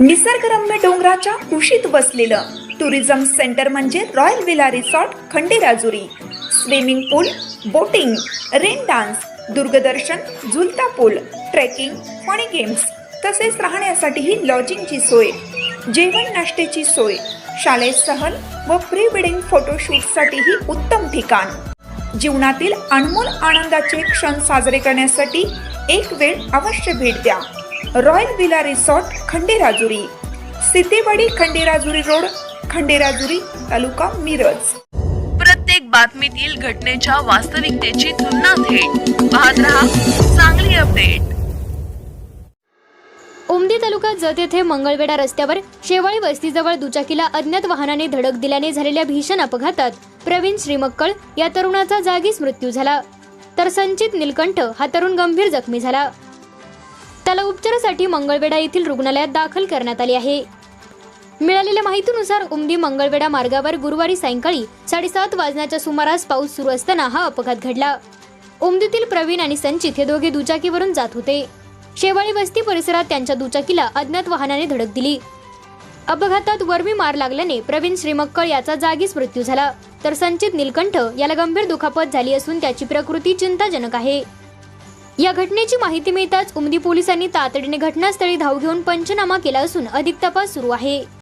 निसर्गरम्य डोंगराच्या कुशीत बसलेलं टुरिझम सेंटर म्हणजे royal villa resort Khanderajuri. Swimming pool, boating, rain dance, दूरदर्शन, झुलता पूल, ट्रेकिंग, फनी गेम्स, तसेच राहण्यासाठीही लॉजिंगची सोय, जेवण नाश्त्याची सोय, शालेय सहल व प्री वेडिंग फोटोशूटसाठीही उत्तम ठिकाण. जीवनातील अनमोल आनंदाचे क्षण साजरे करण्यासाठी एक वेळ अवश्य भेट द्या. Royal villa resort Khanderajuri, Sitewadi Khanderajuri road, Khanderajuri, taluka Miraj. प्रत्येक बातमीतील घटनेच्या वास्तविकतेची तुलना थेट पाहत रहा चांगली अपडेट. उमदी तालुका जत येथे मंगळवेढा रस्त्यावर शेवाळी वस्तीजवळ दुचाकीला अज्ञात वाहनाने धडक दिल्याने झालेल्या भीषण अपघातात प्रवीण श्रीमक्कळ या तरुणाचा जागीच मृत्यू झाला, तर संचित नीलकंठ हा तरुण गंभीर जखमी झाला. त्याला उपचारासाठी मंगळवेढा येथील रुग्णालयात दाखल करण्यात आले आहे. मिळालेल्या माहितीनुसार उमदी मंगळवेढा मार्गावर गुरुवारी सायंकाळी 7:30 वाजण्याच्या सुमारास पाऊस सुरू असताना हा अपघात घडला. उमदीतील प्रवीण आणि संचित हे दोघे दुचाकीवरून जात होते. शेवाळी वस्ती परिसरात त्यांच्या दुचाकीला अज्ञात वाहनाने धडक दिली. अपघातात वरमी मार लागल्याने प्रवीण श्रीमक्कळ याचा जागीच मृत्यू झाला, तर संचित नीलकंठ याला गंभीर दुखापत झाली असून त्याची प्रकृती चिंताजनक आहे. या घटनेची माहिती मिळताच उमदी पोलिसांनी तातडीने घटनास्थळी धाव घेऊन पंचनामा केला असून अधिक तपास सुरू आहे.